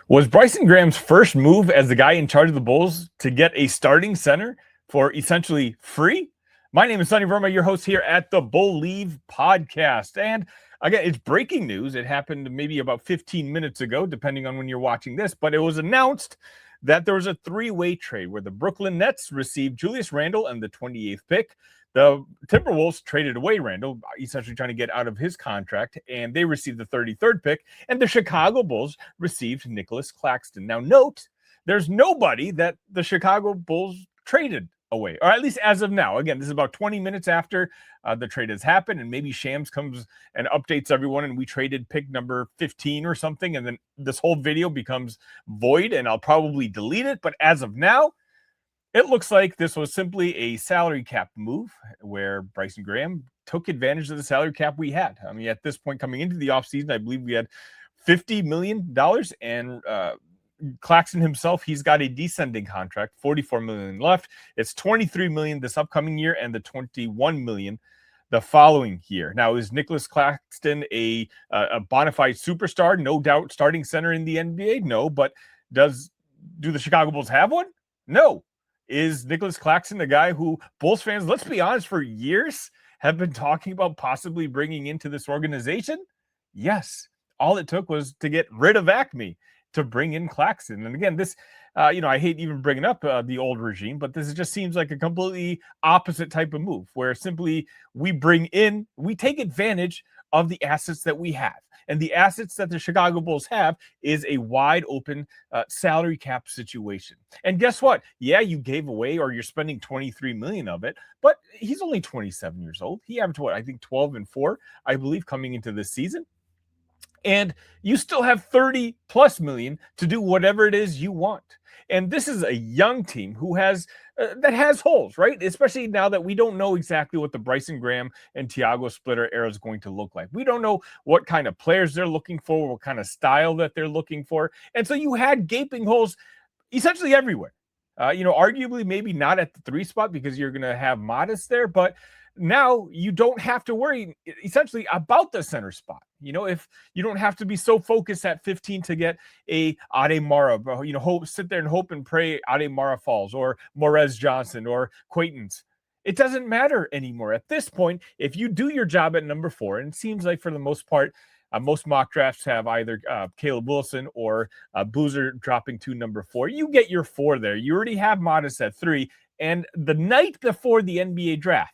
Was Bryson Graham's first move as the guy in charge of the Bulls to get a starting center for essentially free? My name is Sonny Verma, your host here at the Bull-ieve Podcast. And again, it's breaking news. It happened maybe about 15 minutes ago, depending on when you're watching this, but it was announced that there was a three-way trade where the Brooklyn Nets received Julius Randle and the 28th pick. The Timberwolves traded away Randle, essentially trying to get out of his contract, and they received the 33rd pick, and the Chicago Bulls received Nicolas Claxton. Now, note, there's nobody that the Chicago Bulls traded away, or at least as of now. Again, this is about 20 minutes after the trade has happened, and maybe Shams comes and updates everyone, and we traded pick number 15 or something, and then this whole video becomes void, and I'll probably delete it, but as of now, it looks like this was simply a salary cap move where Bryson Graham took advantage of the salary cap we had. I mean, at this point coming into the offseason, I believe we had $50 million, and Claxton himself, he's got a descending contract, $44 million left. It's $23 million this upcoming year and the $21 million the following year. Now, is Nicolas Claxton a bona fide superstar? No doubt starting center in the NBA? No, but do the Chicago Bulls have one? No. Is Nicolas Claxton the guy who Bulls fans, let's be honest, for years have been talking about possibly bringing into this organization? Yes. All it took was to get rid of Acme to bring in Claxton. And again, this, I hate even bringing up the old regime, but this just seems like a completely opposite type of move where simply we take advantage of the assets that we have. And the assets that the Chicago Bulls have is a wide open salary cap situation. And guess what? Yeah, you gave away, or you're spending $23 million of it, but he's only 27 years old. He averaged I think 12-4, I believe, coming into this season. And you still have 30 plus million to do whatever it is you want. And this is a young team who has that has holes, right? Especially now that we don't know exactly what the Bryson Graham and Thiago Splitter era is going to look like. We don't know what kind of players they're looking for, what kind of style that they're looking for. And so you had gaping holes essentially everywhere. Arguably maybe not at the 3 spot because you're going to have Modest there, but now you don't have to worry essentially about the center spot. If you don't have to be so focused at 15 to get a Ademara, sit there and hope and pray Ademara falls, or Morez Johnson, or Quaitons. It doesn't matter anymore. At this point, if you do your job at number 4, and it seems like for the most part, most mock drafts have either Caleb Wilson or Boozer dropping to number 4. You get your 4 there. You already have Modest at 3. And the night before the NBA draft,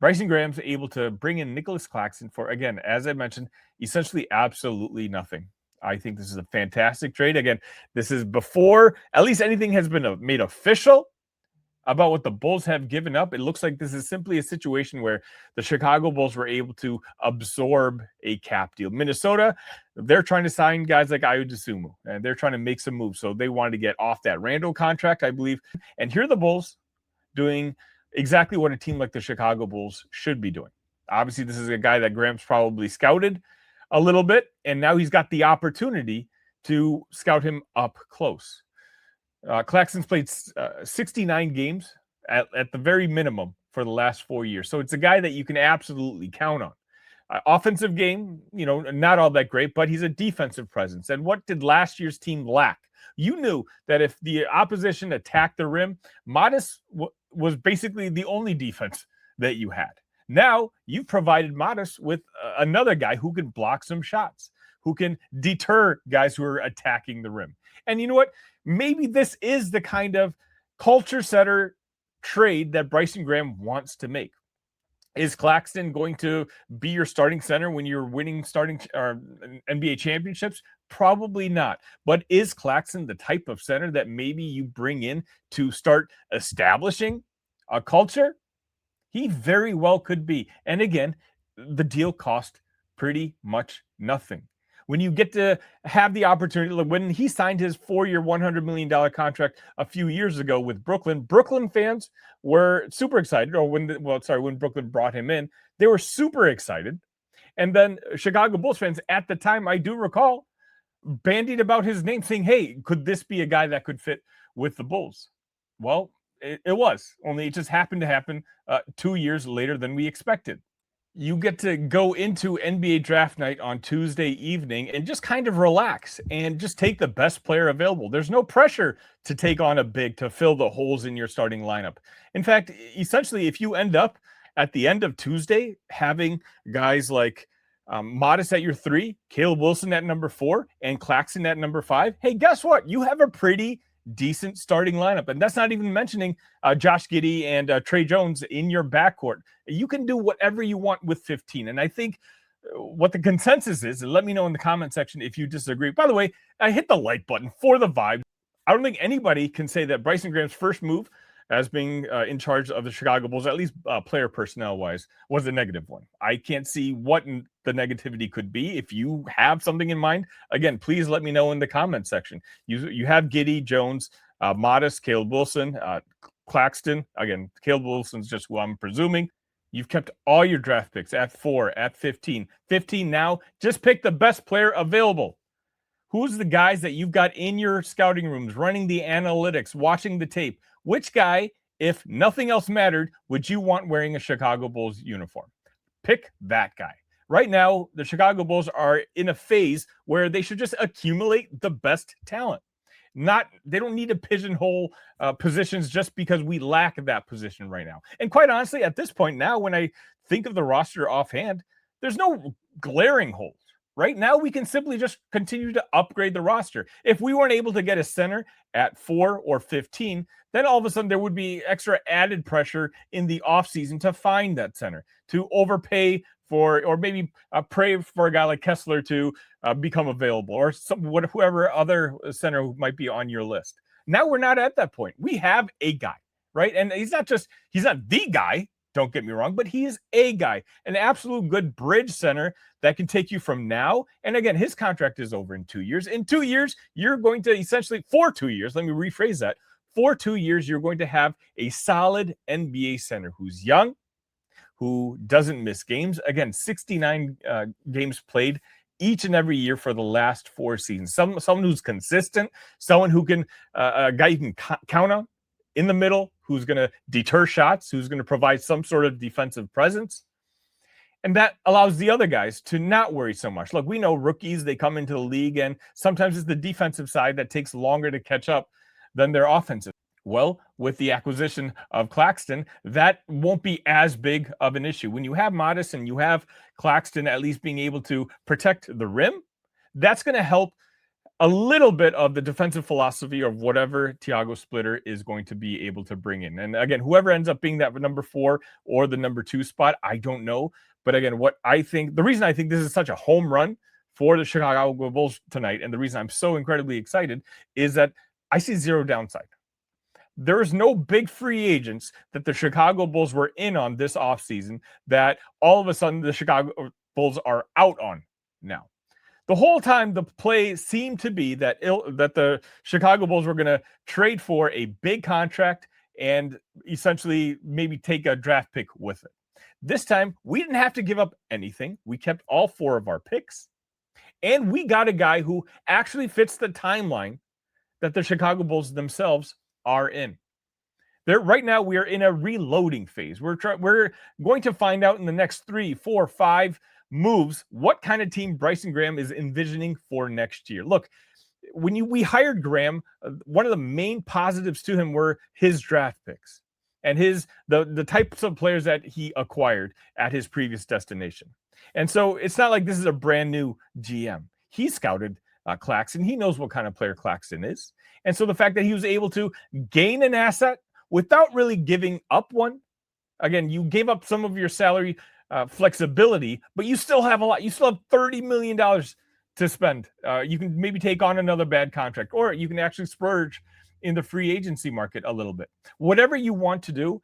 Bryson Graham's able to bring in Nicolas Claxton for, again, as I mentioned, essentially absolutely nothing. I think this is a fantastic trade. Again, this is before at least anything has been made official about what the Bulls have given up. It looks like this is simply a situation where the Chicago Bulls were able to absorb a cap deal. Minnesota, they're trying to sign guys like Ayo Dosunmu, and they're trying to make some moves. So they wanted to get off that Randle contract, I believe. And here are the Bulls doing exactly what a team like the Chicago Bulls should be doing. Obviously, this is a guy that Graham's probably scouted a little bit, and now he's got the opportunity to scout him up close. Claxton's played 69 games at the very minimum for the last 4 years. So it's a guy that you can absolutely count on. Offensive game, not all that great, but he's a defensive presence. And what did last year's team lack? You knew that if the opposition attacked the rim, Modest was basically the only defense that you had. Now you've provided Modest with another guy who can block some shots, who can deter guys who are attacking the rim. And you know what? Maybe this is the kind of culture setter trade that Bryson Graham wants to make. Is Claxton going to be your starting center when you're winning NBA championships? Probably not. But is Claxton the type of center that maybe you bring in to start establishing a culture? He very well could be. And again, the deal cost pretty much nothing. When you get to have the opportunity, when he signed his 4-year, $100 million contract a few years ago with Brooklyn fans were super excited, or when Brooklyn brought him in, they were super excited. And then Chicago Bulls fans at the time, I do recall, bandied about his name saying, hey, could this be a guy that could fit with the Bulls? Well, it was, only it just happened to happen 2 years later than we expected. You get to go into NBA draft night on Tuesday evening and just kind of relax and just take the best player available. There's no pressure to take on a big to fill the holes in your starting lineup. In fact, essentially, if you end up at the end of Tuesday having guys like Modest at your 3, Caleb Wilson at number 4, and Claxton at number 5, hey, guess what? You have a pretty decent starting lineup. And that's not even mentioning Josh Giddey and Trey Jones in your backcourt. You can do whatever you want with 15. And I think what the consensus is, and let me know in the comment section if you disagree. By the way, I hit the like button for the vibe. I don't think anybody can say that Bryson Graham's first move as being in charge of the Chicago Bulls, at least player personnel-wise, was a negative one. I can't see what the negativity could be. If you have something in mind, again, please let me know in the comment section. You have Giddey, Jones, Modest, Caleb Wilson, Claxton. Again, Caleb Wilson's just who I'm presuming. You've kept all your draft picks at 4, at 15. 15 now, just pick the best player available. Who's the guys that you've got in your scouting rooms, running the analytics, watching the tape? Which guy, if nothing else mattered, would you want wearing a Chicago Bulls uniform? Pick that guy. Right now, the Chicago Bulls are in a phase where they should just accumulate the best talent. They don't need to pigeonhole positions just because we lack that position right now. And quite honestly, at this point now, when I think of the roster offhand, there's no glaring holes. Right now, we can simply just continue to upgrade the roster. If we weren't able to get a center at 4 or 15, then all of a sudden there would be extra added pressure in the offseason to find that center, to overpay for, or maybe pray for a guy like Kessler to become available, or whoever other center who might be on your list. Now we're not at that point. We have a guy, right? And he's not the guy, don't get me wrong, but he is a guy, an absolute good bridge center that can take you from now. And again, his contract is over in 2 years. In 2 years, you're going to essentially, for 2 years, let me rephrase that. For 2 years, you're going to have a solid NBA center who's young, who doesn't miss games. Again, 69 games played each and every year for the last 4 seasons. Someone who's consistent, someone who can, a guy you can count on in the middle, who's going to deter shots, who's going to provide some sort of defensive presence. And that allows the other guys to not worry so much. Look, we know rookies, they come into the league, and sometimes it's the defensive side that takes longer to catch up than their offensive. Well, with the acquisition of Claxton, that won't be as big of an issue. When you have Modest and you have Claxton at least being able to protect the rim, that's going to help a little bit of the defensive philosophy of whatever Thiago Splitter is going to be able to bring in. And again, whoever ends up being that number 4 or the number 2 spot, I don't know. But again, the reason I think this is such a home run for the Chicago Bulls tonight, and the reason I'm so incredibly excited, is that I see zero downside. There is no big free agents that the Chicago Bulls were in on this offseason that all of a sudden the Chicago Bulls are out on now. The whole time, the play seemed to be that the Chicago Bulls were going to trade for a big contract and essentially maybe take a draft pick with it. This time, we didn't have to give up anything. We kept all 4 of our picks, and we got a guy who actually fits the timeline that the Chicago Bulls themselves are in. Right now, we are in a reloading phase. We're going to find out in the next 3, 4, 5 moves what kind of team Bryson Graham is envisioning for next year. Look, when we hired Graham, one of the main positives to him were his draft picks and the types of players that he acquired at his previous destination. And so it's not like this is a brand new GM. He scouted Claxton. He knows what kind of player Claxton is. And so the fact that he was able to gain an asset without really giving up one, again, you gave up some of your salary flexibility, but you still have a lot. You still have $30 million to spend. You can maybe take on another bad contract, or you can actually splurge in the free agency market a little bit. Whatever you want to do,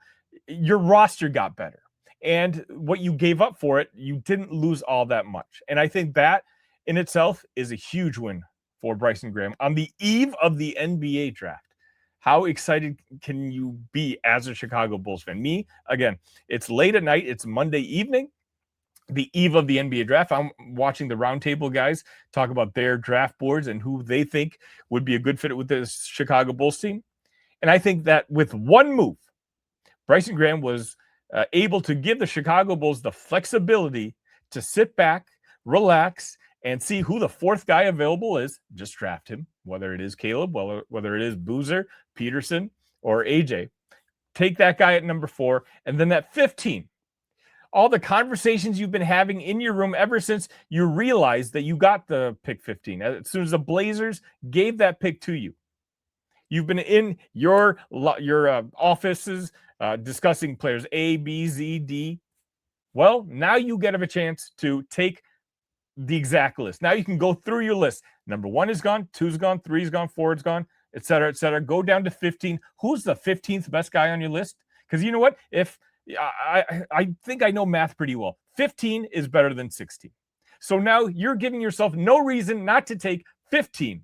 your roster got better. And what you gave up for it, you didn't lose all that much. And I think that in itself is a huge win for Bryson Graham on the eve of the NBA draft. How excited can you be as a Chicago Bulls fan? Me, again, it's late at night. It's Monday evening, the eve of the NBA draft. I'm watching the roundtable guys talk about their draft boards and who they think would be a good fit with this Chicago Bulls team. And I think that with one move, Bryson Graham was able to give the Chicago Bulls the flexibility to sit back, relax, and see who the fourth guy available is. Just draft him, whether it is Caleb, whether it is Boozer, Peterson, or AJ. Take that guy at number 4, and then at 15, all the conversations you've been having in your room ever since you realized that you got the pick 15. As soon as the Blazers gave that pick to you, you've been in your offices discussing players A, B, Z, D. Well, now you get a chance to take the exact list. Now you can go through your list. Number 1 is gone, 2 is gone, 3 is gone, 4 is gone, et cetera, et cetera. Go down to 15. Who's the 15th best guy on your list? Because you know what? If I think I know math pretty well. 15 is better than 16. So now you're giving yourself no reason not to take 15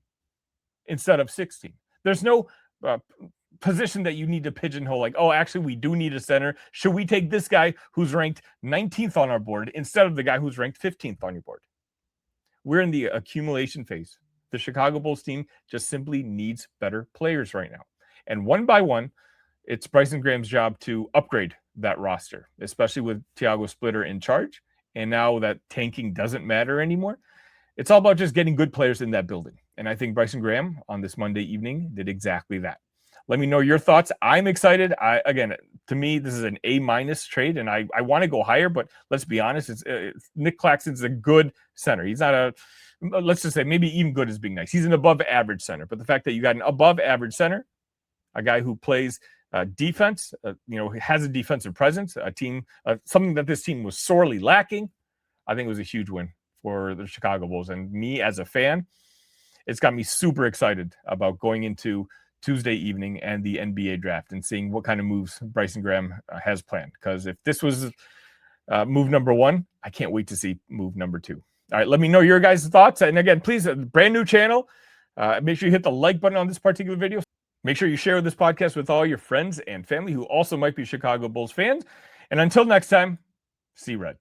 instead of 16. There's no position that you need to pigeonhole like, oh, actually, we do need a center. Should we take this guy who's ranked 19th on our board instead of the guy who's ranked 15th on your board? We're in the accumulation phase. The Chicago Bulls team just simply needs better players right now. And one by one, it's Bryson Graham's job to upgrade that roster, especially with Thiago Splitter in charge. And now that tanking doesn't matter anymore, it's all about just getting good players in that building. And I think Bryson Graham on this Monday evening did exactly that. Let me know your thoughts. I'm excited. Again, to me, this is an A- trade, and I want to go higher, but let's be honest, it's Nick Claxton's a good center. He's not let's just say maybe even good is being nice. He's an above average center, but the fact that you got an above average center, a guy who plays defense, has a defensive presence, a team, something that this team was sorely lacking, I think it was a huge win for the Chicago Bulls. And me as a fan, it's got me super excited about going into Tuesday evening and the NBA draft and seeing what kind of moves Bryson Graham has planned. Because if this was move number 1, I can't wait to see move number 2. All right, let me know your guys' thoughts. And again, please, brand new channel. Make sure you hit the like button on this particular video. Make sure you share this podcast with all your friends and family who also might be Chicago Bulls fans. And until next time, see red.